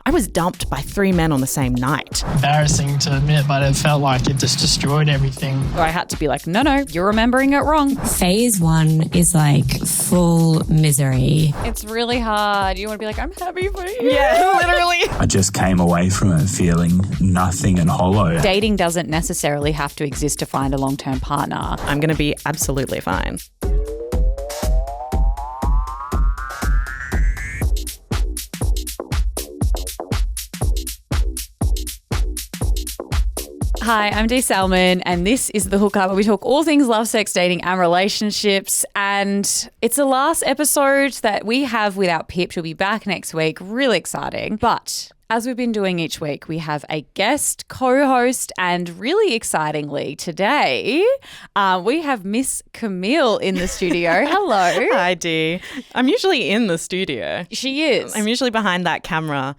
I was dumped by 3 men on the same night. Embarrassing to admit, but it felt like it just destroyed everything. I had to be like, no, you're remembering it wrong. Phase 1 is like full misery. It's really hard. You want to be like, I'm happy for you. Yeah, literally. I just came away from it feeling nothing and hollow. Dating doesn't necessarily have to exist to find a long-term partner. I'm going to be absolutely fine. Hi, I'm Dee Salmon, and this is The Hookup, where we talk all things love, sex, dating, and relationships. And it's the last episode that we have without Pip. She'll be back next week. Really exciting. But as we've been doing each week, we have a guest co-host, and really excitingly today, we have Miss Camille in the studio. Hello. Hi, Dee. I'm usually in the studio. She is. I'm usually behind that camera,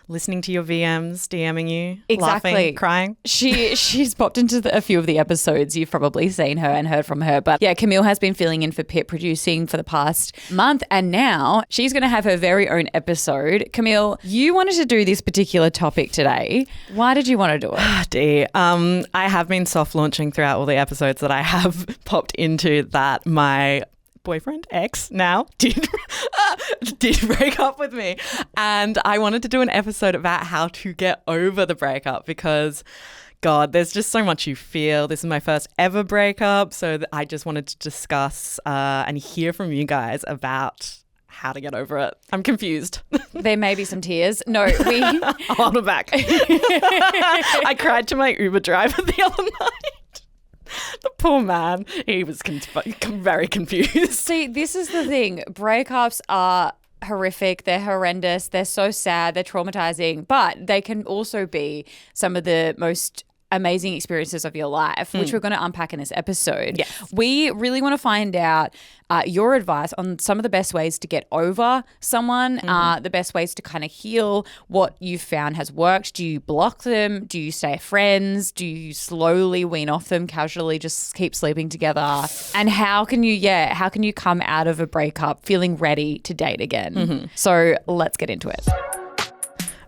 listening to your VMs, DMing you, Exactly. laughing, crying. She's popped into a few of the episodes. You've probably seen her and heard from her. But yeah, Camille has been filling in for Pip, producing for the past month. And now she's going to have her very own episode. Camille, you wanted to do this particular topic today. Why did you want to do it? Dee, I have been soft launching throughout all the episodes that I have popped into that my boyfriend, ex now, did break up with me. And I wanted to do an episode about how to get over the breakup because, God, there's just so much you feel. This is my first ever breakup. So I just wanted to discuss and hear from you guys about how to get over it. I'm confused. There may be some tears. No, I'll hold it back. I cried to my Uber driver the other night. The poor man, he was very confused. See, this is the thing. Breakups are horrific. They're horrendous. They're so sad. They're traumatizing. But they can also be some of the most amazing experiences of your life, which we're going to unpack in this episode. Yes. We really want to find out your advice on some of the best ways to get over someone, the best ways to kind of heal, what you've found has worked. Do you block them? Do you stay friends? Do you slowly wean off them, casually just keep sleeping together? And how can you come out of a breakup feeling ready to date again? So let's get into it.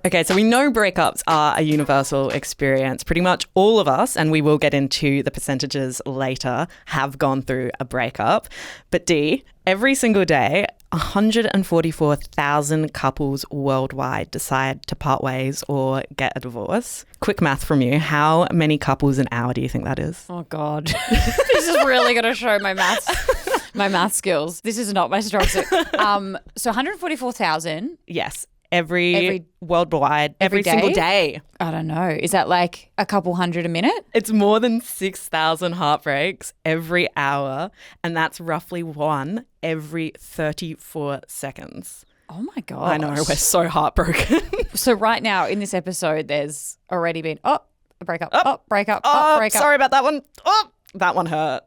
Okay, so we know breakups are a universal experience. Pretty much all of us, and we will get into the percentages later, have gone through a breakup. But Dee, every single day, 144,000 couples worldwide decide to part ways or get a divorce. Quick math from you. How many couples an hour do you think that is? Oh, God. This is really going to show my math skills. This is not my strong suit. So 144,000. Yes. Every worldwide, every single day. I don't know. Is that like a couple hundred a minute? It's more than 6,000 heartbreaks every hour, and that's roughly one every 34 seconds. Oh my God. I know, we're so heartbroken. So right now in this episode, there's already been, a breakup, breakup, breakup. Sorry about that one. Oh, that one hurt.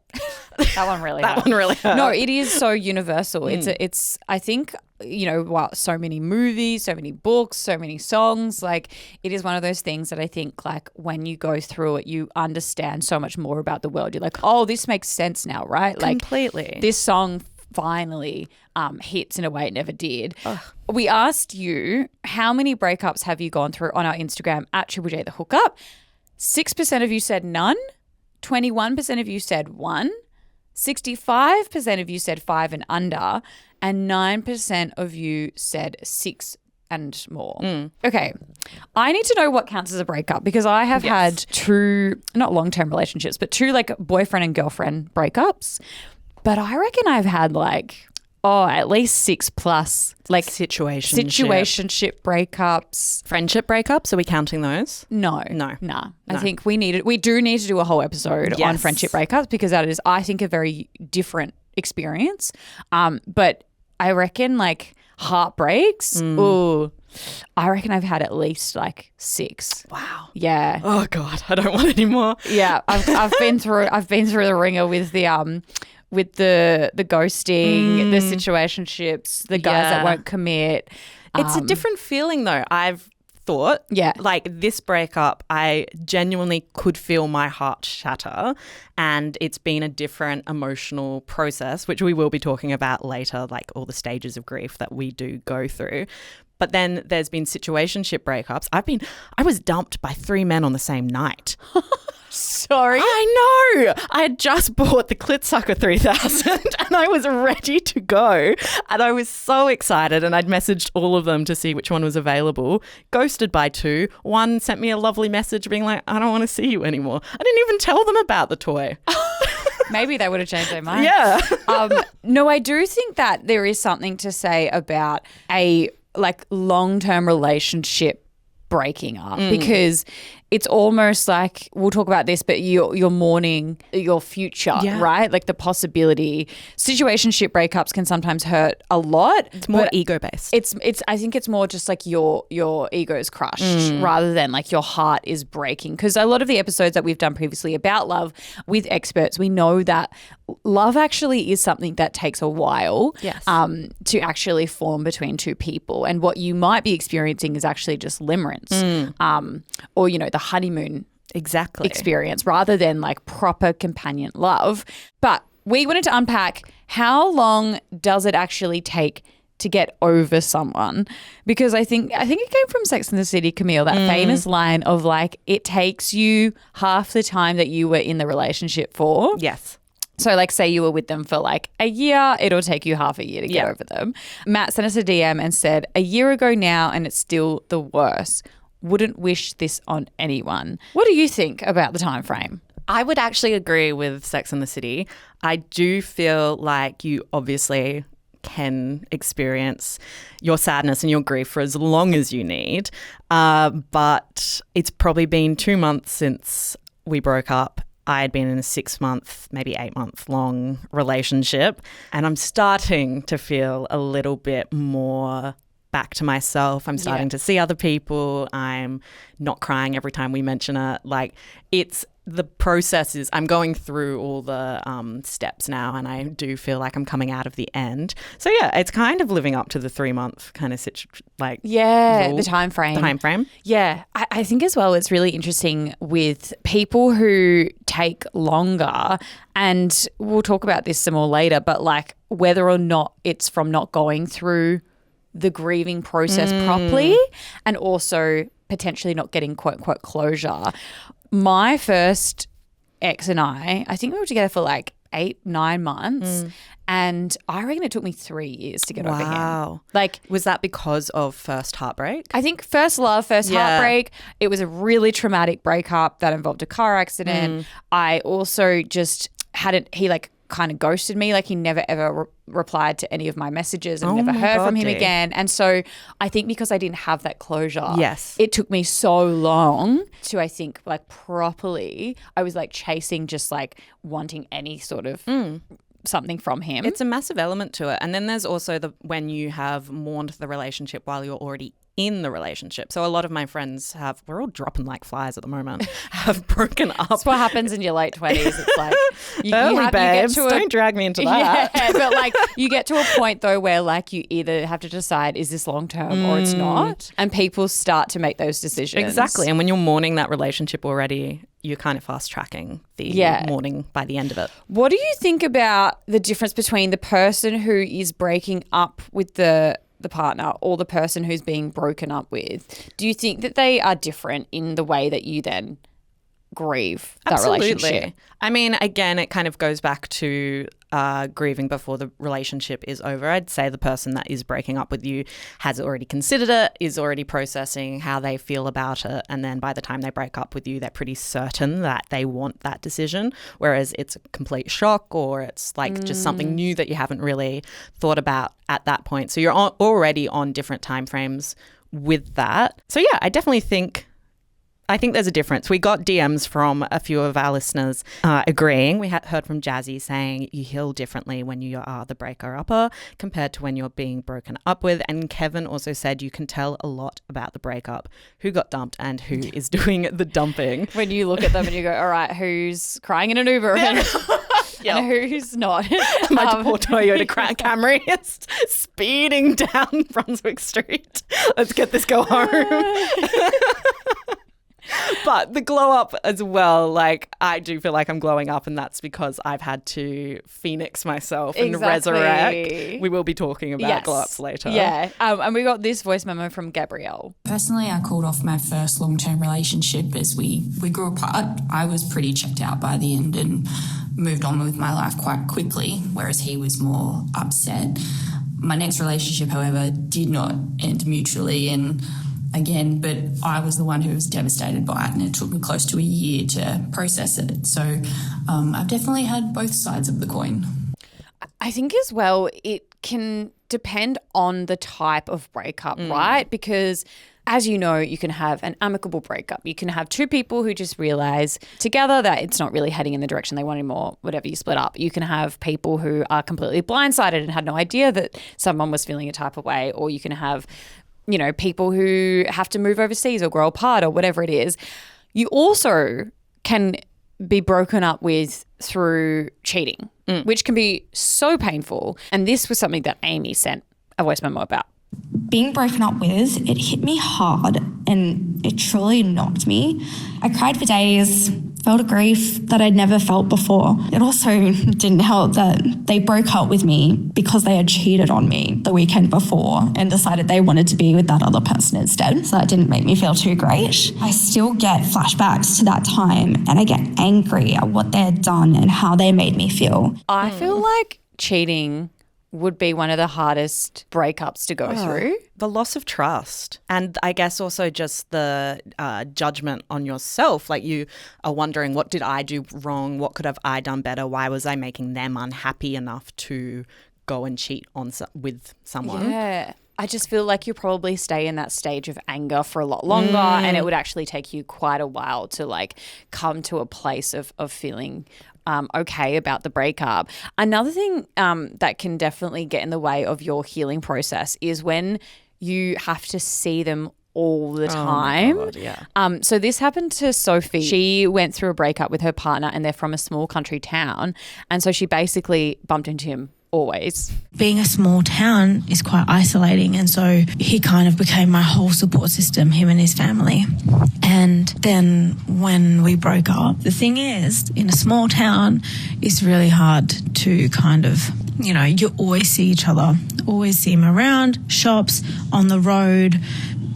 That one really hurt. That one really hurt. No, it is so universal. It's I think, so many movies, so many books, so many songs, like it is one of those things that I think like when you go through it, you understand so much more about the world. You're like, oh, this makes sense now, right? Like completely. This song finally hits in a way it never did. Ugh. We asked you, how many breakups have you gone through on our Instagram at Triple J The Hookup? 6% of you said none. 21% of you said one. 65% of you said 5 and under, and 9% of you said 6 and more. Okay. I need to know what counts as a breakup because I have had 2, not long-term relationships, but 2 like boyfriend and girlfriend breakups. But I reckon I've had at least 6 plus like situationship breakups. Friendship breakups, are we counting those? No. I think we do need to do a whole episode on friendship breakups because that is, I think, a very different experience. But I reckon like heartbreaks, I reckon I've had at least like 6. Wow. Yeah. Oh God, I don't want any more. Yeah, I've been through the ringer with the ghosting, the situationships, the guys that won't commit. It's a different feeling though. I've thought, yeah, like this breakup, I genuinely could feel my heart shatter, and it's been a different emotional process, which we will be talking about later, like all the stages of grief that we do go through. But then there's been situationship breakups. I was dumped by 3 men on the same night. Sorry. I know. I had just bought the Clitsucker 3000 and I was ready to go. And I was so excited and I'd messaged all of them to see which one was available. Ghosted by 2. One sent me a lovely message being like, I don't want to see you anymore. I didn't even tell them about the toy. Maybe they would have changed their mind. Yeah. No, I do think that there is something to say about a like long-term relationship breaking up because it's almost like, we'll talk about this, but you're mourning your future, right? Like the possibility. Situationship breakups can sometimes hurt a lot. It's more ego-based. I think it's more just like your ego's crushed rather than like your heart is breaking. Because a lot of the episodes that we've done previously about love with experts, we know that love actually is something that takes a while to actually form between two people. And what you might be experiencing is actually just limerence or, the honeymoon experience rather than like proper companion love. But we wanted to unpack, how long does it actually take to get over someone? Because I think it came from Sex and the City, Camille, that famous line of like, it takes you half the time that you were in the relationship for. Yes. So like say you were with them for like a year, it'll take you half a year to get over them. Matt sent us a DM and said, a year ago now and it's still the worst. Wouldn't wish this on anyone. What do you think about the time frame? I would actually agree with Sex and the City. I do feel like you obviously can experience your sadness and your grief for as long as you need. But it's probably been 2 months since we broke up. I had been in a 6-month, maybe 8-month long relationship. And I'm starting to feel a little bit more back to myself. I'm starting to see other people. I'm not crying every time we mention it. Like, it's the process is, I'm going through all the steps now and I do feel like I'm coming out of the end. So yeah, it's kind of living up to the 3-month kind of rule. The time frame. The time frame. Yeah. I think as well it's really interesting with people who take longer, and we'll talk about this some more later, but like whether or not it's from not going through the grieving process properly and also potentially not getting quote unquote closure. My first ex and I think we were together for like 8-9 months and I reckon it took me 3 years to get over him. Wow. Like, was that because of first heartbreak? I think first love, first heartbreak. It was a really traumatic breakup that involved a car accident. I also just he like kind of ghosted me. Like he never ever replied to any of my messages and never heard from him again. And so I think because I didn't have that closure, it took me so long to, I think, like properly, I was like chasing, just like wanting any sort of something from him. It's a massive element to it. And then there's also when you have mourned the relationship while you're already in the relationship. So a lot of my friends we're all dropping like flies at the moment, have broken up. That's what happens in your late 20s. It's like, babes, don't drag me into that. Yeah, but like you get to a point though where like you either have to decide, is this long term or it's not? And people start to make those decisions. Exactly. And when you're mourning that relationship already, you're kind of fast tracking the mourning by the end of it. What do you think about the difference between the person who is breaking up with the partner or the person who's being broken up with? Do you think that they are different in the way that you then grieve that relationship? I mean, again, it kind of goes back to grieving before the relationship is over. I'd say the person that is breaking up with you has already considered it, is already processing how they feel about it, and then by the time they break up with you, they're pretty certain that they want that decision, whereas it's a complete shock or it's like just something new that you haven't really thought about at that point. So you're already on different timeframes with that. So yeah, I definitely think there's a difference. We got DMs from a few of our listeners agreeing. We heard from Jazzy saying you heal differently when you are the breaker-upper compared to when you're being broken up with. And Kevin also said you can tell a lot about the breakup, who got dumped and who is doing the dumping. When you look at them and you go, all right, who's crying in an Uber and who's not? My poor Toyota Camry is speeding down Brunswick Street. Let's get this girl home. But the glow up as well, like I do feel like I'm glowing up, and that's because I've had to phoenix myself and resurrect. We will be talking about glow ups later. Yeah. And we got this voice memo from Gabrielle. Personally, I called off my first long-term relationship as we grew apart. I was pretty checked out by the end and moved on with my life quite quickly, whereas he was more upset. My next relationship, however, did not end mutually, and again, but I was the one who was devastated by it, and it took me close to a year to process it. So I've definitely had both sides of the coin. I think as well, it can depend on the type of breakup, right? Because as you know, you can have an amicable breakup. You can have two people who just realize together that it's not really heading in the direction they want anymore, whatever you split up. You can have people who are completely blindsided and had no idea that someone was feeling a type of way, or you can have, you know, people who have to move overseas or grow apart or whatever it is. You also can be broken up with through cheating, which can be so painful. And this was something that Amy sent a voice memo about. Being broken up with, it hit me hard and it truly knocked me. I cried for days, felt a grief that I'd never felt before. It also didn't help that they broke up with me because they had cheated on me the weekend before and decided they wanted to be with that other person instead. So that didn't make me feel too great. I still get flashbacks to that time and I get angry at what they had done and how they made me feel. I feel like cheating would be one of the hardest breakups to go through. The loss of trust, and I guess also just the judgment on yourself. Like you are wondering, what did I do wrong? What could have I done better? Why was I making them unhappy enough to go and cheat on with someone? Yeah. I just feel like you probably stay in that stage of anger for a lot longer, and it would actually take you quite a while to like come to a place of feeling okay about the breakup. Another thing that can definitely get in the way of your healing process is when you have to see them all the time. Oh my God, yeah. So this happened to Sophie. She went through a breakup with her partner and they're from a small country town. And so she basically bumped into him always. Being a small town is quite isolating, and so he kind of became my whole support system, him and his family. And then when we broke up, the thing is, in a small town, it's really hard to kind of, you know, you always see each other, always see him around, shops, on the road,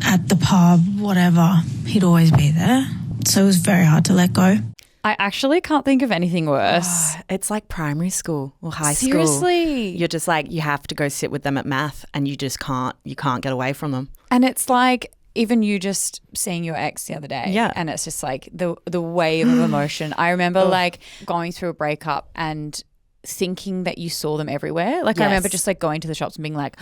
at the pub, whatever. He'd always be there. So it was very hard to let go. I actually can't think of anything worse. It's like primary school or high school. Seriously. You're just like, you have to go sit with them at math and you just can't get away from them. And it's like even you just seeing your ex the other day. Yeah. And it's just like the wave of emotion. I remember like going through a breakup and thinking that you saw them everywhere. Like I remember just like going to the shops and being like,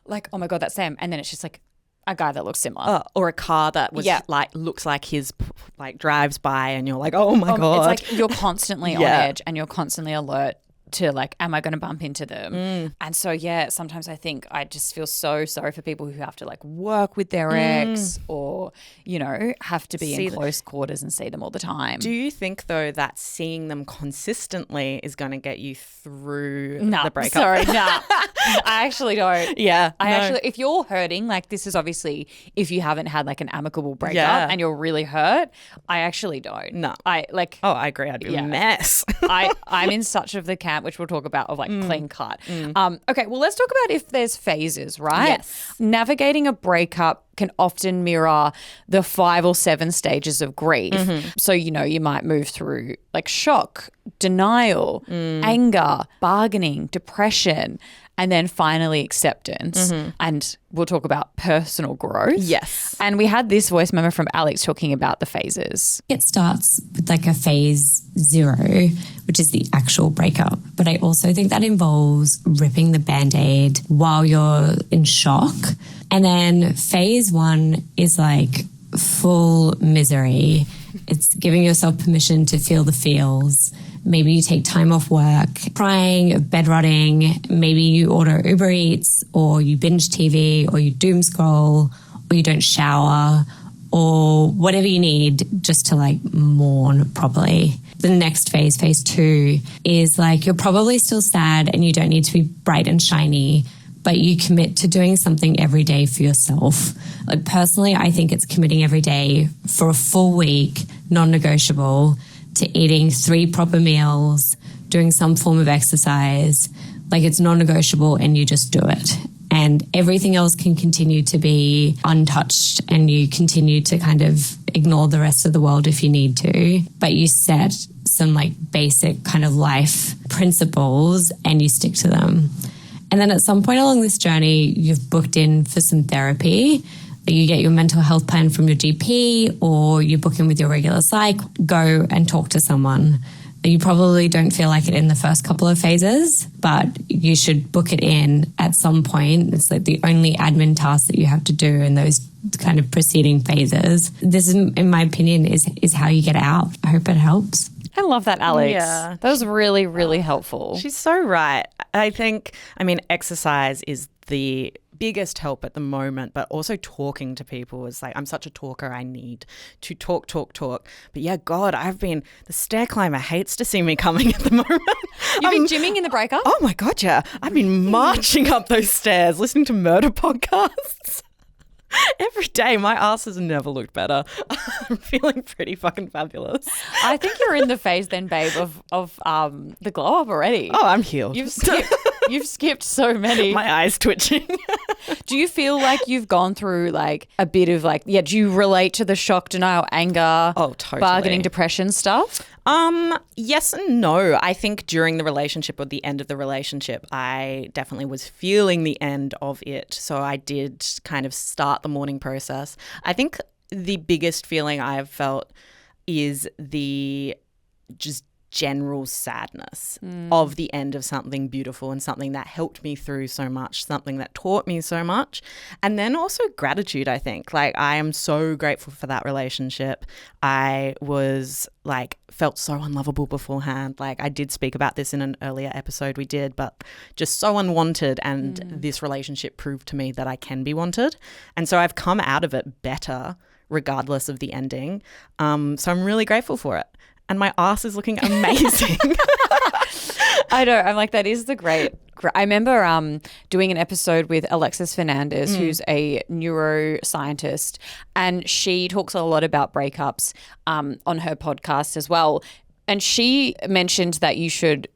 like, oh my God, that's them. And then it's just like a guy that looks similar. Or a car that was like looks like his, like drives by and you're like, oh my God. It's like you're constantly on edge and you're constantly alert to like, am I going to bump into them? And so, yeah, sometimes I think I just feel so sorry for people who have to like work with their ex or, you know, have to be in close quarters and see them all the time. Do you think though that seeing them consistently is going to get you through the breakup? Sorry, no. I actually don't. Yeah. Actually, if you're hurting, like this is obviously if you haven't had like an amicable breakup and you're really hurt, I actually don't. No. I like. Oh, I agree. I'd be a mess. I'm in such of the camp, which we'll talk about, of like clean cut. Okay, well, let's talk about if there's phases, right? Yes. Navigating a breakup can often mirror the 5 or 7 stages of grief. So, you know, you might move through like shock, denial, anger, bargaining, depression, and then finally acceptance. And we'll talk about personal growth. Yes. And we had this voice memo from Alex talking about the phases. It starts with like a phase 0, which is the actual breakup. But I also think that involves ripping the Band-Aid while you're in shock. And then phase 1 is like full misery. It's giving yourself permission to feel the feels. Maybe you take time off work, crying, bedrotting. Maybe you order Uber Eats or you binge TV or you doom scroll or you don't shower or whatever you need just to like mourn properly. The next phase, phase 2, is like you're probably still sad and you don't need to be bright and shiny, but you commit to doing something every day for yourself. Like personally, I think it's committing every day for a full week, non-negotiable, to eating 3 proper meals, doing some form of exercise. Like it's non-negotiable and you just do it. And everything else can continue to be untouched and you continue to kind of ignore the rest of the world if you need to. But you set some like basic kind of life principles and you stick to them. And then at some point along this journey, you've booked in for some therapy. You get your mental health plan from your GP or you book in with your regular psych, go and talk to someone. You probably don't feel like it in the first couple of phases, but you should book it in at some point. It's like the only admin task that you have to do in those kind of preceding phases. This, in my opinion, is how you get out. I hope it helps. I love that, Alex. Yeah. That was really, really helpful. She's so right. I mean, exercise is the biggest help at the moment, but also talking to people is like, I'm such a talker. I need to talk. But yeah, God, the stair climber hates to see me coming at the moment. You've been gymming in the breakup? Oh my God, yeah. I've been marching up those stairs, listening to murder podcasts. Every day, my ass has never looked better. I'm feeling pretty fucking fabulous. I think you're in the phase then, babe, of the glow up already. Oh, I'm healed. You've skipped so many. My eyes twitching. Do you feel like you've gone through like a bit of like, do you relate to the shock, denial, anger, totally. bargaining, depression stuff? Yes and no. I think during the relationship or the end of the relationship, I definitely was feeling the end of it. So I did kind of start the mourning process. I think the biggest feeling I've felt is the just general sadness of the end of something beautiful and something that helped me through so much, something that taught me so much. And then also gratitude, I think. Like, I am so grateful for that relationship. I was like, felt so unlovable beforehand. Like, I did speak about this in an earlier episode we did, but just so unwanted. And this relationship proved to me that I can be wanted. And so I've come out of it better regardless of the ending. So I'm really grateful for it. And my ass is looking amazing. I know. I'm like, that is the great. I remember doing an episode with Alexis Fernandez, who's a neuroscientist, and she talks a lot about breakups on her podcast as well. And she mentioned that you should,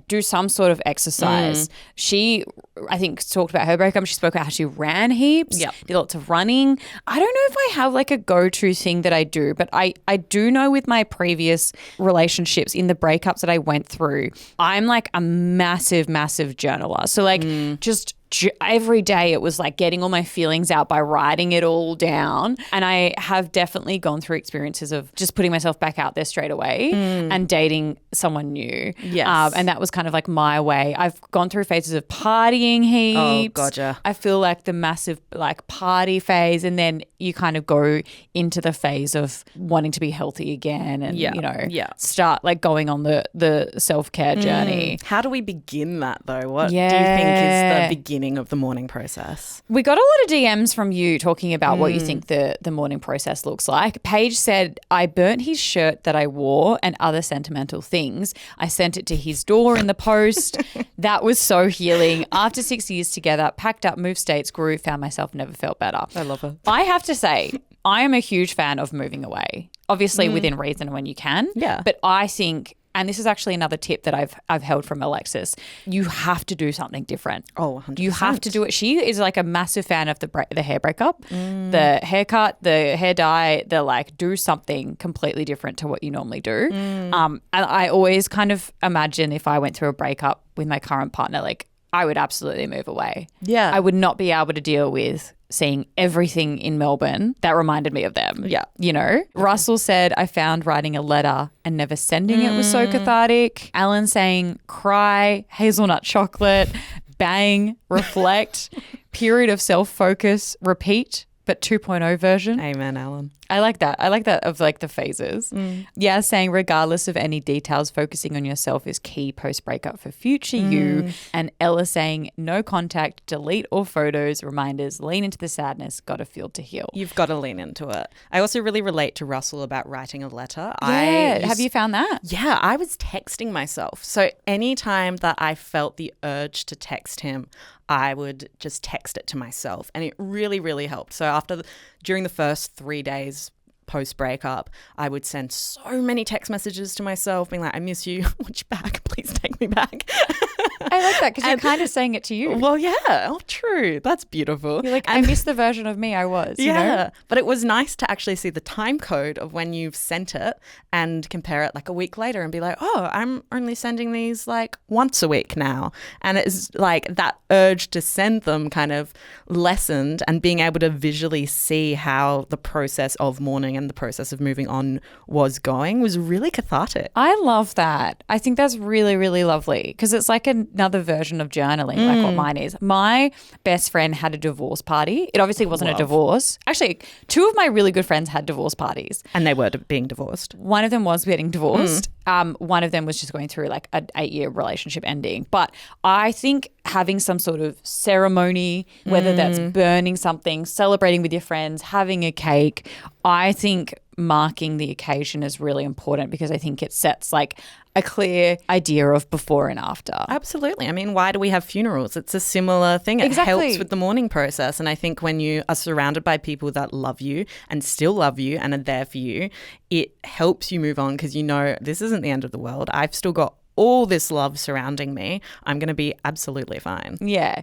do some sort of exercise. She, I think, talked about her breakup. She spoke about how she ran heaps, did lots of running. I don't know if I have like a go-to thing that I do, but I do know with my previous relationships in the breakups that I went through, I'm like a massive, massive journaler. So like just every day it was like getting all my feelings out by writing it all down. And I have definitely gone through experiences of just putting myself back out there straight away and dating someone new. Yes. And that was kind of like my way. I've gone through phases of partying heaps. Oh, gotcha. I feel like the massive like party phase, and then you kind of go into the phase of wanting to be healthy again and, start like going on the self-care journey. How do we begin that though? What do you think is the beginning of the mourning process? We got a lot of DMs from you talking about what you think the mourning process looks like. Paige said, I burnt his shirt that I wore and other sentimental things. I sent it to his door in the post. That was so healing. After 6 years together, packed up, moved states, grew, found myself, never felt better. I love her. I have to say, I am a huge fan of moving away, obviously within reason when you can. Yeah. But I think, and this is actually another tip that I've held from Alexis, you have to do something different. Oh, 100%. You have to do it. She is like a massive fan of the hair breakup, the haircut, the hair dye, the like do something completely different to what you normally do. And I always kind of imagine if I went through a breakup with my current partner, like I would absolutely move away. Yeah. I would not be able to deal with seeing everything in Melbourne that reminded me of them. Yeah. You know? Russell said, I found writing a letter and never sending it was so cathartic. Alan saying, cry, hazelnut chocolate, bang, reflect, period of self-focus, repeat, but 2.0 version. Amen, Alan. I like that. I like that of like the phases. Yeah, saying regardless of any details, focusing on yourself is key post-breakup for future you. And Ella saying no contact, delete all photos, reminders, lean into the sadness, got to feel to heal. You've got to lean into it. I also really relate to Russell about writing a letter. Yeah. Have you found that? Yeah, I was texting myself. So anytime that I felt the urge to text him, I would just text it to myself, and it really, really helped. So during the first 3 days post breakup, I would send so many text messages to myself being like, I miss you. I want you back. Please take me back. I like that because you're kind of saying it to you. Well, yeah. Oh, true. That's beautiful. You're like, I miss the version of me I was. Yeah. You know? But it was nice to actually see the time code of when you've sent it and compare it like a week later and be like, oh, I'm only sending these like once a week now. And it's like that urge to send them kind of lessened, and being able to visually see how the process of mourning and the process of moving on was going was really cathartic. I love that. I think that's really, really lovely because it's like another version of journaling, like what mine is. My best friend had a divorce party. It obviously wasn't a divorce. Actually, two of my really good friends had divorce parties. And they were being divorced. One of them was getting divorced. One of them was just going through like an 8-year relationship ending. But I think having some sort of ceremony, whether that's burning something, celebrating with your friends, having a cake, I think marking the occasion is really important because I think it sets like a clear idea of before and after. Absolutely. I mean, why do we have funerals? It's a similar thing. It helps with the mourning process. And I think when you are surrounded by people that love you and still love you and are there for you, it helps you move on because you know this isn't the end of the world. I've still got all this love surrounding me. I'm going to be absolutely fine. Yeah.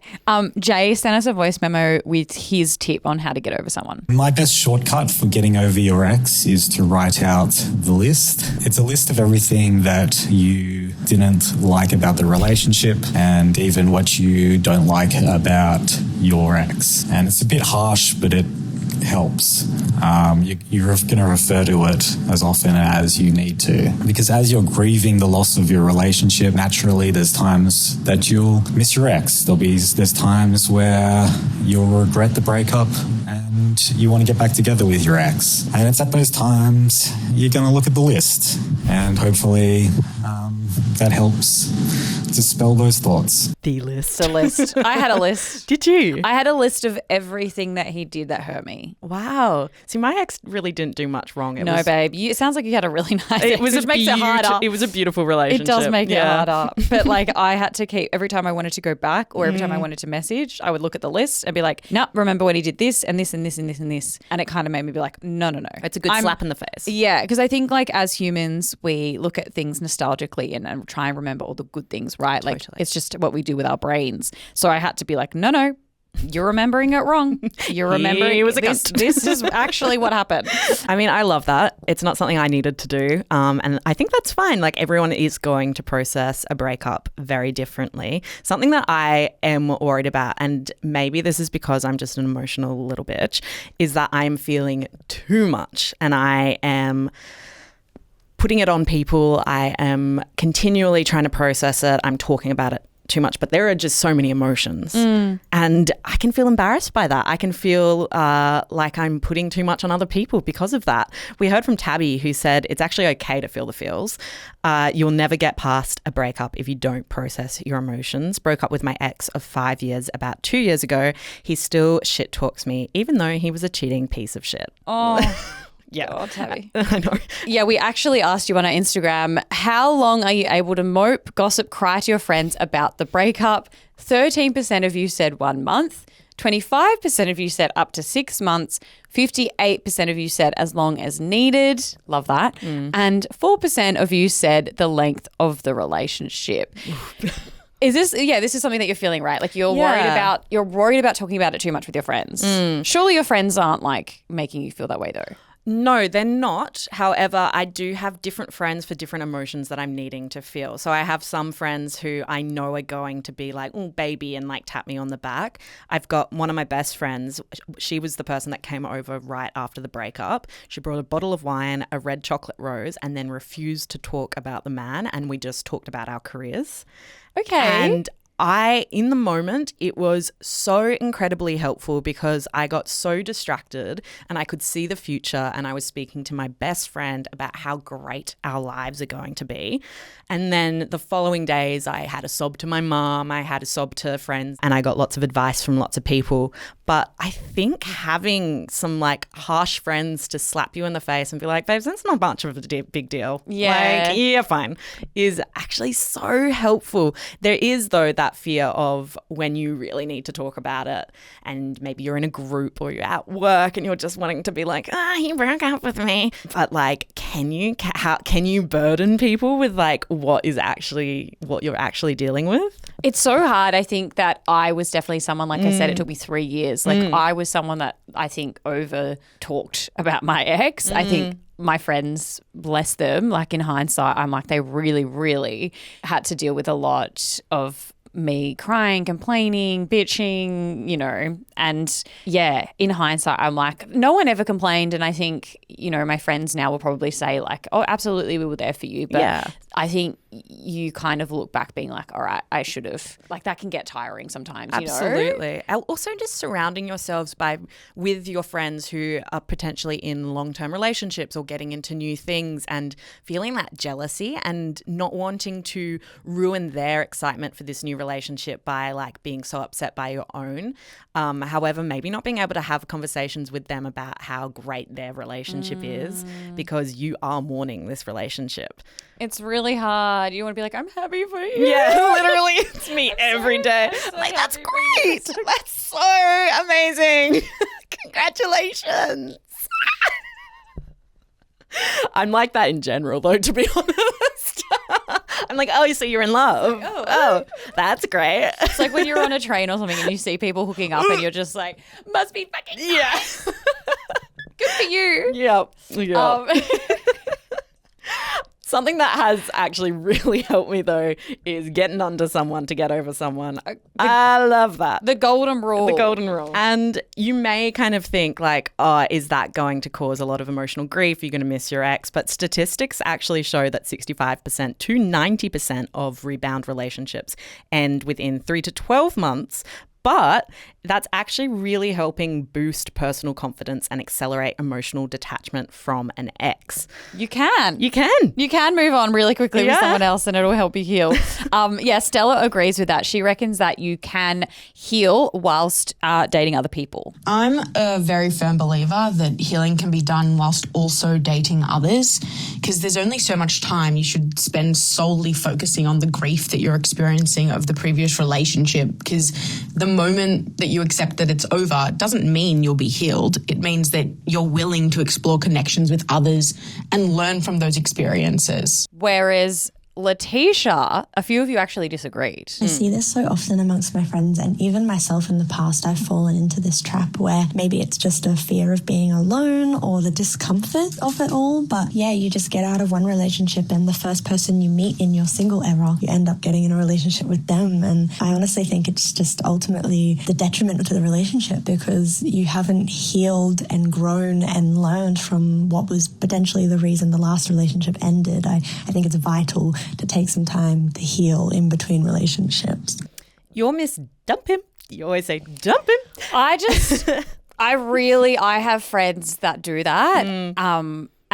Jay sent us a voice memo with his tip on how to get over someone. My best shortcut for getting over your ex is to write out the list. It's a list of everything that you didn't like about the relationship and even what you don't like about your ex. And it's a bit harsh, but it helps. You're going to refer to it as often as you need to, because as you're grieving the loss of your relationship, naturally there's times that you'll miss your ex. There's times where you'll regret the breakup and you want to get back together with your ex. And it's at those times you're going to look at the list and hopefully that helps dispel those thoughts. The list. The list. I had a list. Did you? I had a list of everything that he did that hurt me. Wow. See, my ex really didn't do much wrong. Babe. It sounds like you had a really nice It was which makes it harder. It was a beautiful relationship. It does make it harder. But like I had to keep, every time I wanted to go back or every time I wanted to message, I would look at the list and be like, no, remember when he did this and this and this and this and this. And it kind of made me be like, no. It's a good slap in the face. Yeah, because I think like as humans, we look at things nostalgically and try and remember all the good things, right? Like it's just what we do with our brains. So I had to be like, no, you're remembering it wrong. You're remembering He was a this. cunt. This is actually what happened. I mean, I love that. It's not something I needed to do. And I think that's fine. Like everyone is going to process a breakup very differently. Something that I am worried about, and maybe this is because I'm just an emotional little bitch, is that I'm feeling too much and I am putting it on people. I am continually trying to process it. I'm talking about it too much, but there are just so many emotions and I can feel embarrassed by that. I can feel like I'm putting too much on other people because of that. We heard from Tabby who said it's actually okay to feel the feels. You'll never get past a breakup if you don't process your emotions. Broke up with my ex of 5 years about 2 years ago. He still shit talks me even though he was a cheating piece of shit. Oh. Yeah. Oh, Tabby. I know. Yeah, we actually asked you on our Instagram, how long are you able to mope, gossip, cry to your friends about the breakup? 13% of you said 1 month. 25% of you said up to 6 months. 58% of you said as long as needed. Love that. And 4% of you said the length of the relationship. This is something that you're feeling, right? Like you're worried about talking about it too much with your friends. Surely your friends aren't like making you feel that way though. No, they're not. However, I do have different friends for different emotions that I'm needing to feel. So I have some friends who I know are going to be like, oh, baby, and like tap me on the back. I've got one of my best friends. She was the person that came over right after the breakup. She brought a bottle of wine, a red chocolate rose, and then refused to talk about the man. And we just talked about our careers. Okay. And in the moment, it was so incredibly helpful because I got so distracted and I could see the future and I was speaking to my best friend about how great our lives are going to be. And then the following days, I had a sob to my mom, I had a sob to friends, and I got lots of advice from lots of people. But I think having some like harsh friends to slap you in the face and be like, babes, that's not much of a big deal. Yeah. Like, yeah, fine, is actually so helpful. There is, though, that that fear of when you really need to talk about it, and maybe you're in a group or you're at work and you're just wanting to be like, he broke up with me. But like, can you burden people with like what you're actually dealing with? It's so hard. I think that I was definitely someone, like I said, it took me 3 years. Like I was someone that I think over talked about my ex. I think my friends, bless them, like in hindsight, I'm like, they really, really had to deal with a lot of me crying, complaining, bitching, you know. And yeah, in hindsight, I'm like, no one ever complained. And I think, you know, my friends now will probably say like, oh, absolutely, we were there for you. But I think you kind of look back being like, all right, I should have, like that can get tiring sometimes, Absolutely. You know? Also just surrounding yourselves with your friends who are potentially in long-term relationships or getting into new things, and feeling that jealousy and not wanting to ruin their excitement for this new relationship by like being so upset by your own. However, maybe not being able to have conversations with them about how great their relationship is because you are mourning this relationship. It's really hard. You want to be like, I'm happy for you. Yeah, literally. It's me every day. I'm like, that's great. That's so amazing. Congratulations. I'm like that in general, though, to be honest. I'm like, oh, so you're in love. Like, oh, that's great. It's like when you're on a train or something and you see people hooking up and you're just like, must be fucking nice. Good for you. Yep. Something that has actually really helped me, though, is getting under someone to get over someone. I love that. The golden rule. The golden rule. And you may kind of think like, oh, is that going to cause a lot of emotional grief? You're going to miss your ex. But statistics actually show that 65% to 90% of rebound relationships end within 3 to 12 months. But that's actually really helping boost personal confidence and accelerate emotional detachment from an ex. You can move on really quickly with someone else and it'll help you heal. Stella agrees with that. She reckons that you can heal whilst dating other people. I'm a very firm believer that healing can be done whilst also dating others, because there's only so much time you should spend solely focusing on the grief that you're experiencing of the previous relationship, because the moment that you accept that it's over doesn't mean you'll be healed. It means that you're willing to explore connections with others and learn from those experiences. Whereas Letitia, a few of you actually disagreed. I see this so often amongst my friends, and even myself in the past. I've fallen into this trap where maybe it's just a fear of being alone or the discomfort of it all. But yeah, you just get out of one relationship and the first person you meet in your single era, you end up getting in a relationship with them. And I honestly think it's just ultimately the detriment to the relationship, because you haven't healed and grown and learned from what was potentially the reason the last relationship ended. I think it's vital to take some time to heal in between relationships. You're Miss Dump Him. You always say dump him. I have friends that do that.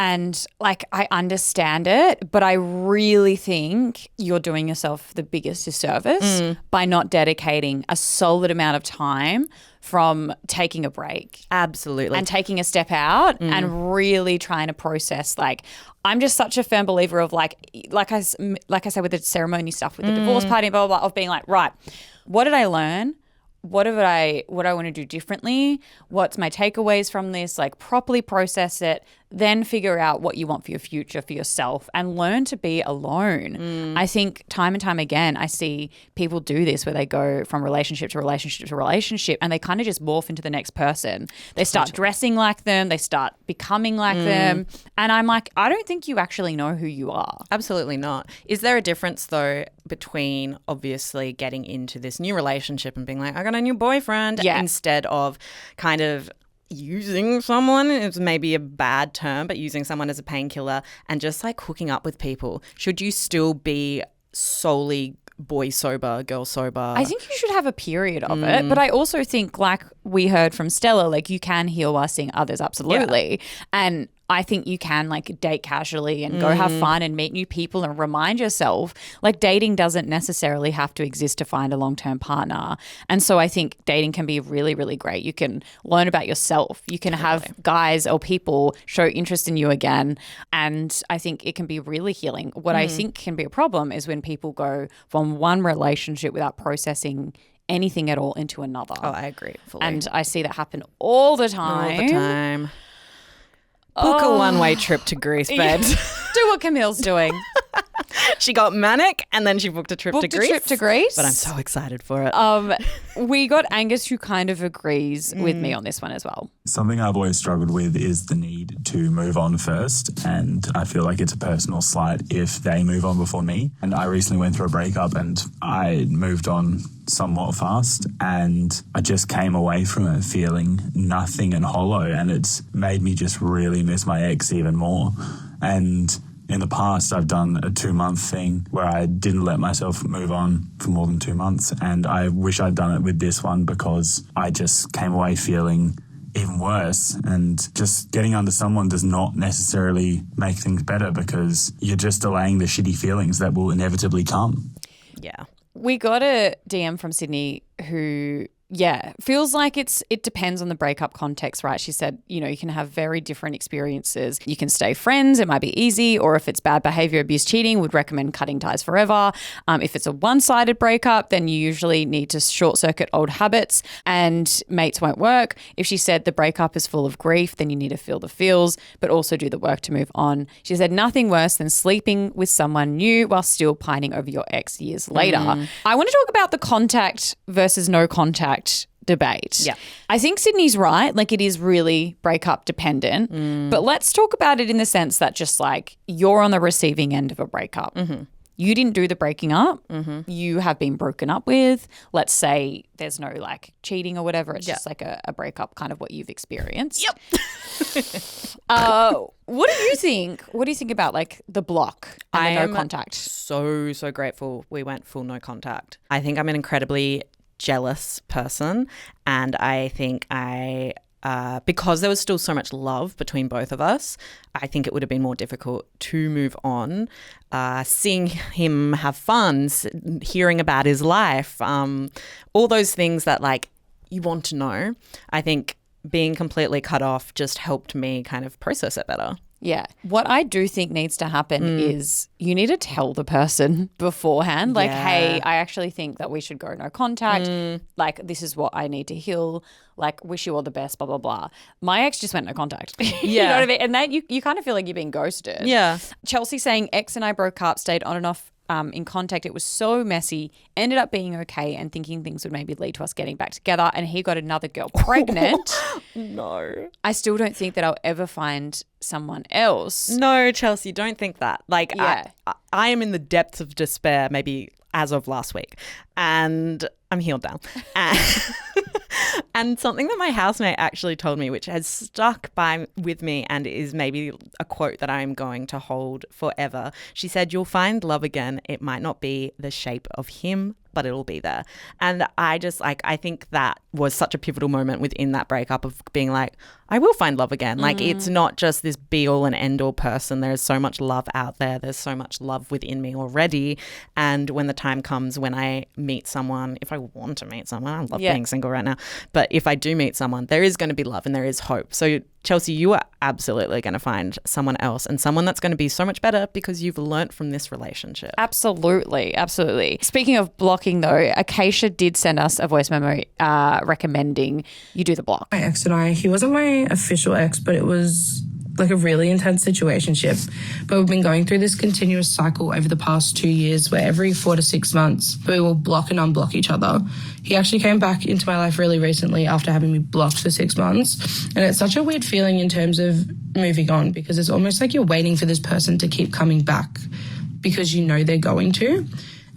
And like, I understand it, but I really think you're doing yourself the biggest disservice by not dedicating a solid amount of time from taking a break. Absolutely. And taking a step out and really trying to process. Like, I'm just such a firm believer of like I said with the ceremony stuff, with the divorce party, blah, blah, blah, of being like, right, what did I learn? What do I want to do differently? What's my takeaways from this? Like, properly process it, then figure out what you want for your future, for yourself, and learn to be alone. I think time and time again, I see people do this where they go from relationship to relationship to relationship and they kind of just morph into the next person. They start dressing like them. They start becoming like them. And I'm like, I don't think you actually know who you are. Absolutely not. Is there a difference, though, between obviously getting into this new relationship and being like, I got a new boyfriend, instead of kind of using someone? It's maybe a bad term, but using someone as a painkiller and just like hooking up with people. Should you still be solely boy sober, girl sober? I think you should have a period of it. But I also think, like we heard from Stella, like you can heal while seeing others, absolutely. And I think you can like date casually and go have fun and meet new people and remind yourself like dating doesn't necessarily have to exist to find a long-term partner. And so I think dating can be really, really great. You can learn about yourself. You can have guys or people show interest in you again. And I think it can be really healing. What I think can be a problem is when people go from one relationship without processing anything at all into another. Oh, I agree fully. And I see that happen all the time. All the time. Book a one-way trip to Greece, babe. Do what Camille's doing. She got manic and then she booked a trip to Greece. But I'm so excited for it. We got Angus, who kind of agrees with me on this one as well. Something I've always struggled with is the need to move on first, and I feel like it's a personal slight if they move on before me. And I recently went through a breakup and I moved on somewhat fast, and I just came away from it feeling nothing and hollow, and it's made me just really miss my ex even more. And in the past, I've done a 2-month thing where I didn't let myself move on for more than 2 months. And I wish I'd done it with this one because I just came away feeling even worse. And just getting under someone does not necessarily make things better because you're just delaying the shitty feelings that will inevitably come. Yeah. We got a DM from Sydney who feels like it depends on the breakup context, right? She said, you know, you can have very different experiences. You can stay friends, it might be easy, or if it's bad behavior, abuse, cheating, would recommend cutting ties forever. If it's a one-sided breakup, then you usually need to short circuit old habits and mates won't work. If she said the breakup is full of grief, then you need to feel the feels, but also do the work to move on. She said nothing worse than sleeping with someone new while still pining over your ex years later. I want to talk about the contact versus no contact debate. Yeah. I think Sydney's right. Like it is really breakup dependent. But let's talk about it in the sense that just like you're on the receiving end of a breakup. You didn't do the breaking up. You have been broken up with. Let's say there's no like cheating or whatever. It's just like a breakup, kind of what you've experienced. What do you think? What do you think about like the block and the no contact? So grateful we went full no contact. I think I'm an incredibly jealous person, and I think because there was still so much love between both of us, I think it would have been more difficult to move on. Seeing him have fun, hearing about his life, all those things that like you want to know. I think being completely cut off just helped me kind of process it better. Yeah. What I do think needs to happen is you need to tell the person beforehand, like, hey, I actually think that we should go no contact. Like, this is what I need to heal. Like, wish you all the best, blah, blah, blah. My ex just went no contact. You know what I mean? And then you kind of feel like you're being ghosted. Yeah. Chelsea saying, ex and I broke up, stayed on and off in contact. It was so messy, ended up being okay and thinking things would maybe lead to us getting back together, and he got another girl pregnant. No. I still don't think that I'll ever find someone else. No, Chelsea, don't think that. Like, I am in the depths of despair maybe as of last week, and I'm healed now. And something that my housemate actually told me, which has stuck with me and is maybe a quote that I'm going to hold forever. She said, "You'll find love again. It might not be the shape of him, but it'll be there." And I just I think that was such a pivotal moment within that breakup of being like, I will find love again. Like, it's not just this be all and end all person. There's so much love out there. There's so much love within me already. And when the time comes when I meet someone, if I want to meet someone, I love being single right now, but if I do meet someone, there is going to be love and there is hope. So Chelsea, you are absolutely going to find someone else, and someone that's going to be so much better because you've learnt from this relationship. Absolutely. Absolutely. Speaking of blocking though, Acacia did send us a voice memo recommending you do the block. My ex and I, he wasn't my official ex, but it was like a really intense situationship. But we've been going through this continuous cycle over the past 2 years where every 4 to 6 months we will block and unblock each other. He actually came back into my life really recently after having me blocked for 6 months. And it's such a weird feeling in terms of moving on, because it's almost like you're waiting for this person to keep coming back because you know they're going to.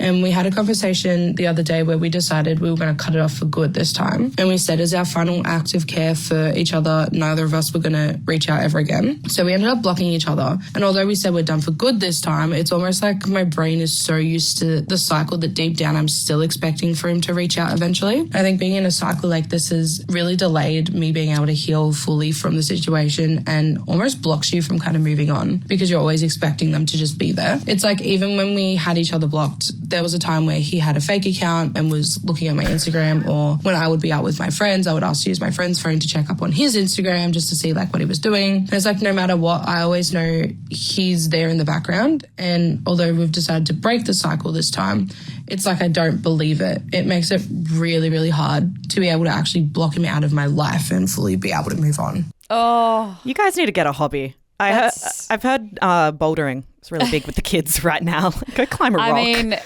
And we had a conversation the other day where we decided we were going to cut it off for good this time. And we said as our final act of care for each other, neither of us were going to reach out ever again. So we ended up blocking each other. And although we said we're done for good this time, it's almost like my brain is so used to the cycle that deep down I'm still expecting for him to reach out eventually. I think being in a cycle like this has really delayed me being able to heal fully from the situation and almost blocks you from kind of moving on because you're always expecting them to just be there. It's like even when we had each other blocked, there was a time where he had a fake account and was looking at my Instagram, or when I would be out with my friends, I would ask to use my friend's phone to check up on his Instagram just to see like what he was doing. And it's like no matter what, I always know he's there in the background. And although we've decided to break the cycle this time, it's like I don't believe it. It makes it really, really hard to be able to actually block him out of my life and fully be able to move on. Oh, You guys need to get a hobby. I've heard bouldering. It's really big with the kids right now. Go climb a rock. I mean,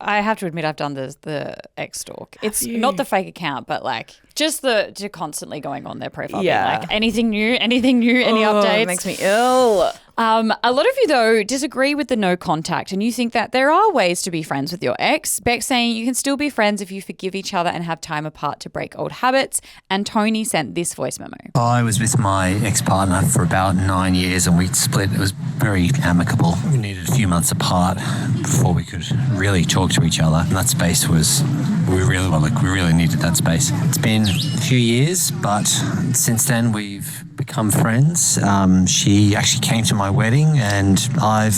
I have to admit I've done the X stalk. It's not the fake account, but like just the constantly going on their profile. Yeah. Being like anything new, any updates. It makes me ill. A lot of you, though, disagree with the no contact and you think that there are ways to be friends with your ex. Beck saying you can still be friends if you forgive each other and have time apart to break old habits. And Tony sent this voice memo. I was with my ex-partner for about 9 years and we split. It was very amicable. We needed a few months apart before we could really talk to each other. And that space was, we really needed that space. It's been a few years, but since then we've become friends. She actually came to my wedding and I've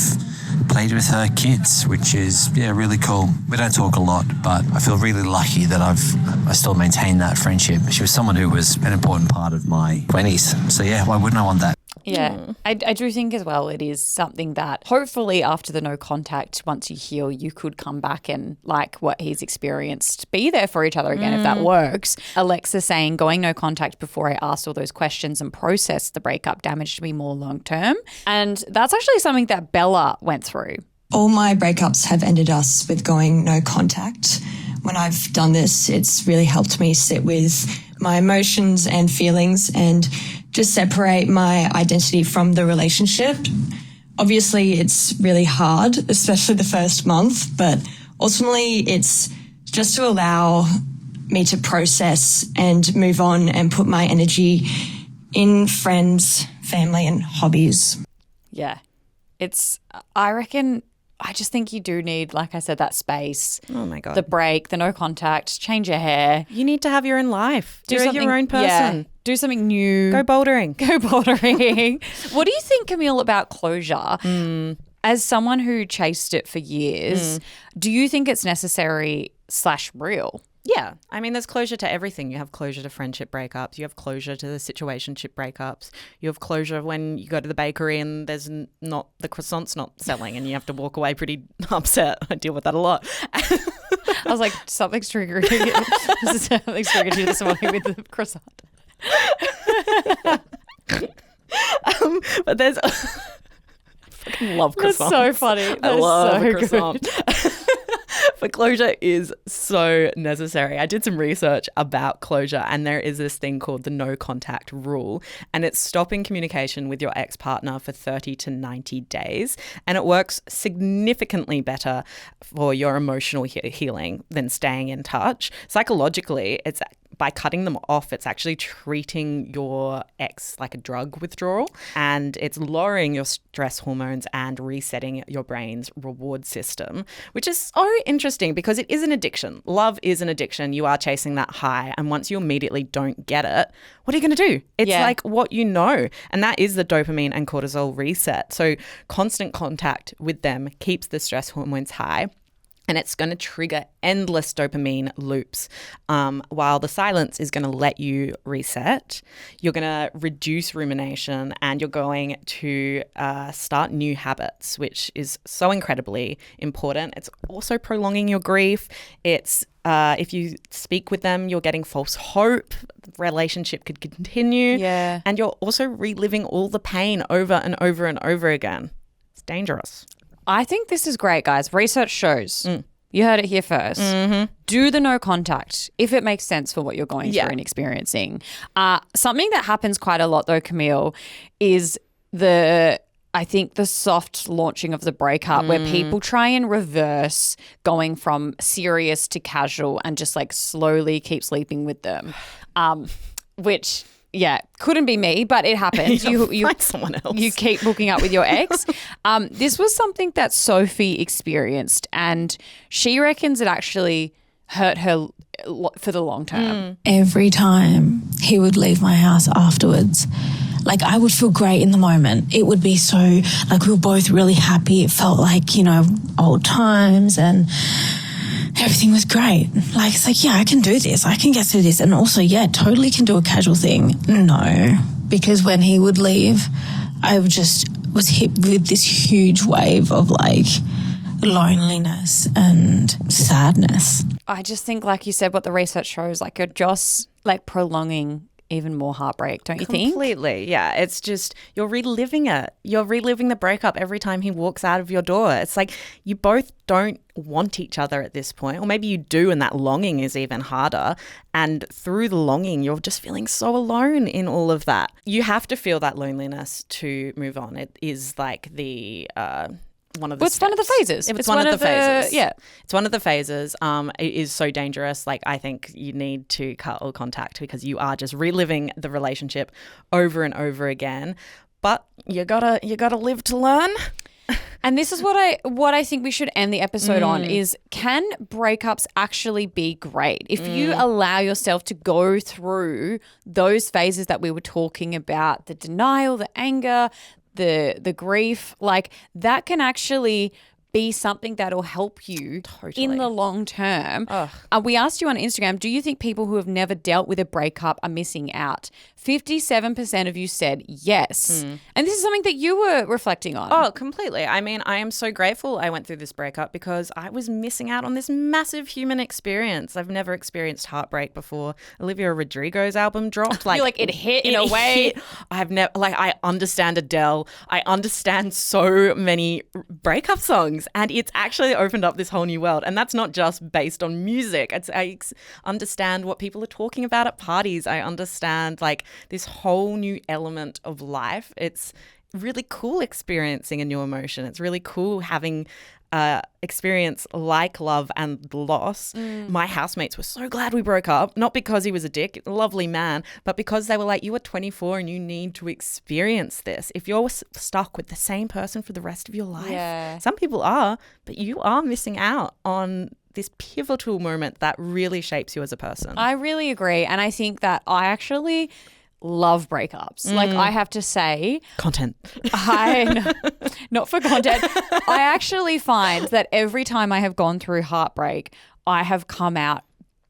played with her kids, which is really cool. We don't talk a lot, but I feel really lucky that I still maintain that friendship. She was someone who was an important part of my 20s. So why wouldn't I want that? Yeah, I do think as well it is something that hopefully after the no contact, once you heal, you could come back and like what he's experienced, be there for each other again if that works. Alexa saying going no contact before I asked all those questions and processed the breakup damaged me more long term. And that's actually something that Bella went through. All my breakups have ended us with going no contact. When I've done this, it's really helped me sit with my emotions and feelings and just separate my identity from the relationship. Obviously, it's really hard, especially the first month, but ultimately it's just to allow me to process and move on and put my energy in friends, family and hobbies. Yeah, I just think you do need, like I said, that space. Oh my God. The break, the no contact, change your hair. You need to have your own life. You're your own person. Yeah, do something new. Go bouldering. What do you think, Camille, about closure? As someone who chased it for years, do you think it's necessary / real? Yeah. I mean, there's closure to everything. You have closure to friendship breakups. You have closure to the situationship breakups. You have closure when you go to the bakery and there's the croissant's not selling and you have to walk away pretty upset. I deal with that a lot. I was like, something's triggering. Something's triggering you this morning with the croissant. But there's... I fucking love croissants. That's so funny. I love so a croissant. Good. But closure is so necessary. I did some research about closure and there is this thing called the no contact rule, and it's stopping communication with your ex-partner for 30 to 90 days. And it works significantly better for your emotional healing than staying in touch. Psychologically, it's by cutting them off, it's actually treating your ex like a drug withdrawal, and it's lowering your stress hormones and resetting your brain's reward system, which is so interesting because it is an addiction. Love is an addiction. You are chasing that high, and once you immediately don't get it, what are you going to do? It's like what you know, and that is the dopamine and cortisol reset. So constant contact with them keeps the stress hormones high. And it's going to trigger endless dopamine loops, while the silence is going to let you reset. You're going to reduce rumination and you're going to start new habits, which is so incredibly important. It's also prolonging your grief. It's if you speak with them, you're getting false hope. The relationship could continue. Yeah. And you're also reliving all the pain over and over and over again. It's dangerous. I think this is great, guys. Research shows. You heard it here first. Do the no contact if it makes sense for what you're going through and experiencing. Something that happens quite a lot though, Camille, is the I think the soft launching of the breakup where people try and reverse going from serious to casual and just like slowly keep sleeping with them, which, yeah, couldn't be me, but it happens. You find someone else. You keep hooking up with your ex. This was something that Sophie experienced, and she reckons it actually hurt her for the long term. Every time he would leave my house afterwards, like I would feel great in the moment. It would be so, like we were both really happy. It felt like, old times and everything was great. Like, it's like, yeah, I can do this. I can get through this. And also, yeah, totally can do a casual thing. No, because when he would leave, I just was hit with this huge wave of like loneliness and sadness. I just think, like you said, what the research shows, like you're just like prolonging even more heartbreak, don't you think? Completely, yeah. It's just you're reliving it. You're reliving the breakup every time he walks out of your door. It's like you both don't want each other at this point, or maybe you do, and that longing is even harder. And through the longing, you're just feeling so alone in all of that. You have to feel that loneliness to move on. It is like the one of the it's one of the phases. It's one of the phases. Yeah. It's one of the phases. It is so dangerous. Like, I think you need to cut all contact because you are just reliving the relationship over and over again. But you gotta live to learn. And this is what I think we should end the episode on is, can breakups actually be great? If you allow yourself to go through those phases that we were talking about, the denial, the anger, the grief, like that can actually be something that'll help you in the long term. We asked you on Instagram, do you think people who have never dealt with a breakup are missing out? 57% of you said yes. And this is something that you were reflecting on. Oh, completely. I mean, I am so grateful I went through this breakup because I was missing out on this massive human experience. I've never experienced heartbreak before. Olivia Rodrigo's album dropped. Like, it hit in a way. I've never, like, I understand Adele. I understand so many breakup songs, and it's actually opened up this whole new world. And that's not just based on music. I understand what people are talking about at parties. I understand, like, this whole new element of life. It's really cool experiencing a new emotion. It's really cool having experience like love and loss. My housemates were so glad we broke up, not because he was a dick, lovely man, but because they were like, you are 24 and you need to experience this. If you're stuck with the same person for the rest of your life, some people are, but you are missing out on this pivotal moment that really shapes you as a person. I really agree. And I think that I actually love breakups. Like, I have to say, content. Not for content. I actually find that every time I have gone through heartbreak, I have come out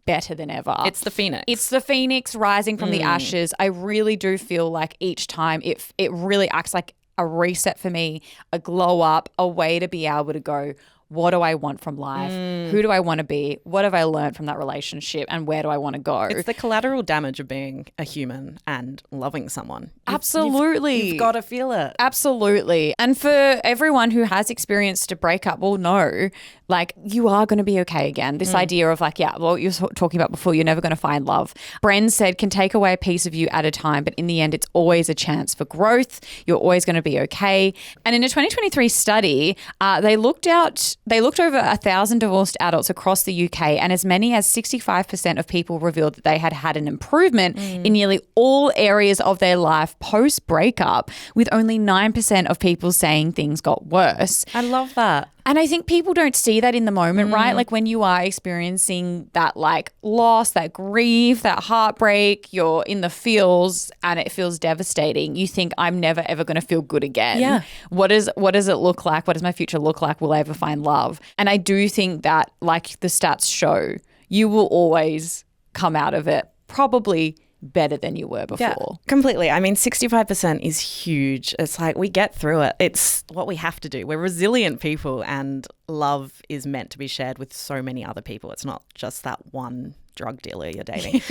better than ever. It's the phoenix. It's the phoenix rising from the ashes. I really do feel like each time it really acts like a reset for me, a glow up, a way to be able to go, what do I want from life? Who do I want to be? What have I learned from that relationship? And where do I want to go? It's the collateral damage of being a human and loving someone. Absolutely. You've got to feel it. Absolutely. And for everyone who has experienced a breakup will know, like, you are going to be okay again. This idea of like, yeah, well, you were talking about before, you're never going to find love. Bren said, can take away a piece of you at a time, but in the end, it's always a chance for growth. You're always going to be okay. And in a 2023 study, they looked over 1,000 divorced adults across the UK, and as many as 65% of people revealed that they had had an improvement in nearly all areas of their life post-breakup, with only 9% of people saying things got worse. I love that. And I think people don't see that in the moment, right? Like when you are experiencing that like loss, that grief, that heartbreak, you're in the feels and it feels devastating. You think, I'm never ever going to feel good again. Yeah. What does it look like? What does my future look like? Will I ever find love? And I do think that, like the stats show, you will always come out of it probably better than you were before. Yeah, completely. I mean, 65% is huge. It's like we get through it. It's what we have to do. We're resilient people, and love is meant to be shared with so many other people. It's not just that one drug dealer you're dating.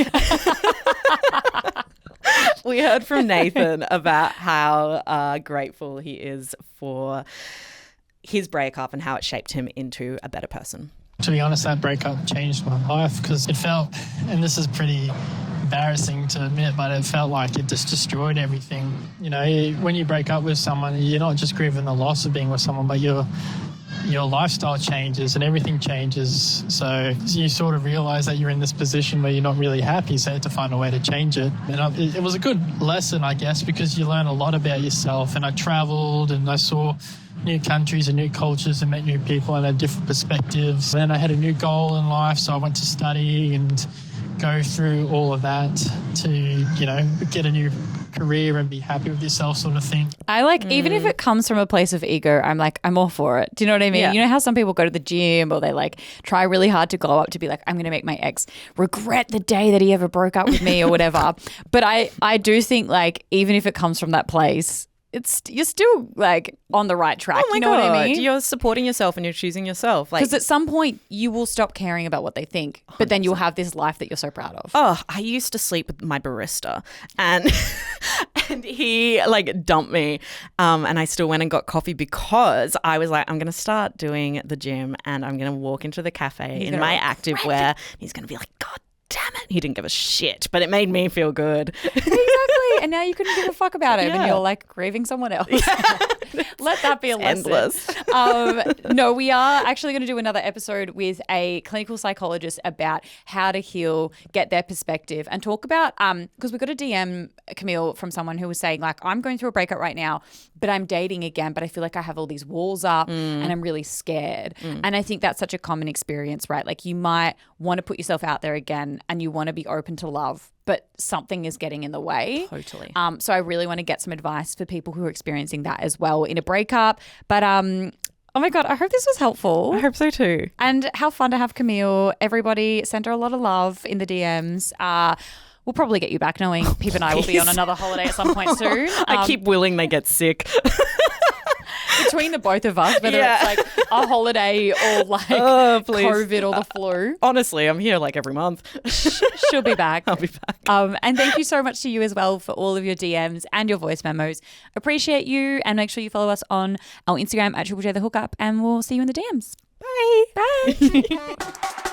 We heard from Nathan about how grateful he is for his breakup and how it shaped him into a better person. To be honest, that breakup changed my life because it felt, and this is pretty embarrassing to admit, but it felt like it just destroyed everything. You know, when you break up with someone, you're not just grieving the loss of being with someone, but your lifestyle changes and everything changes. So you sort of realize that you're in this position where you're not really happy, so you have to find a way to change it. And it was a good lesson, I guess, because you learn a lot about yourself. And I traveled and I saw new countries and new cultures and met new people and had different perspectives. Then I had a new goal in life, so I went to study and go through all of that to, you know, get a new career and be happy with yourself, sort of thing. I like, even if it comes from a place of ego, I'm all for it. Do you know what I mean? Yeah. You know how some people go to the gym or they like try really hard to glow up to be like, I'm going to make my ex regret the day that he ever broke up with me or whatever. But I do think like, even if it comes from that place, you're still like on the right track. Oh my you know what I mean? You're supporting yourself and you're choosing yourself. Because at some point you will stop caring about what they think, but then you'll have this life that you're so proud of. Oh, I used to sleep with my barista and and he like dumped me and I still went and got coffee because I was like, I'm going to start doing the gym and I'm going to walk into the cafe in my activewear. And he's going to be like, God damn it. He didn't give a shit, but it made me feel good. Exactly. And now you couldn't give a fuck about him and you're like grieving someone else. Let that be a lesson. Endless. No, we are actually going to do another episode with a clinical psychologist about how to heal, get their perspective and talk about, because we got a DM, Camille, from someone who was saying like, I'm going through a breakup right now, but I'm dating again, but I feel like I have all these walls up and I'm really scared. And I think that's such a common experience, right? Like you might want to put yourself out there again and you want to be open to love, but something is getting in the way. Totally. So I really want to get some advice for people who are experiencing that as well in a breakup. But oh my God, I hope this was helpful. I hope so too. And how fun to have Camille. Everybody send her a lot of love in the DMs. We'll probably get you back knowing Pip and I will be on another holiday at some point soon. I keep willing they get sick. Between the both of us, whether it's like a holiday or like COVID or the flu. Honestly, I'm here like every month. She'll be back. I'll be back. And thank you so much to you as well for all of your DMs and your voice memos. Appreciate you, and make sure you follow us on our Instagram at Triple J The Hookup, and we'll see you in the DMs. Bye. Bye.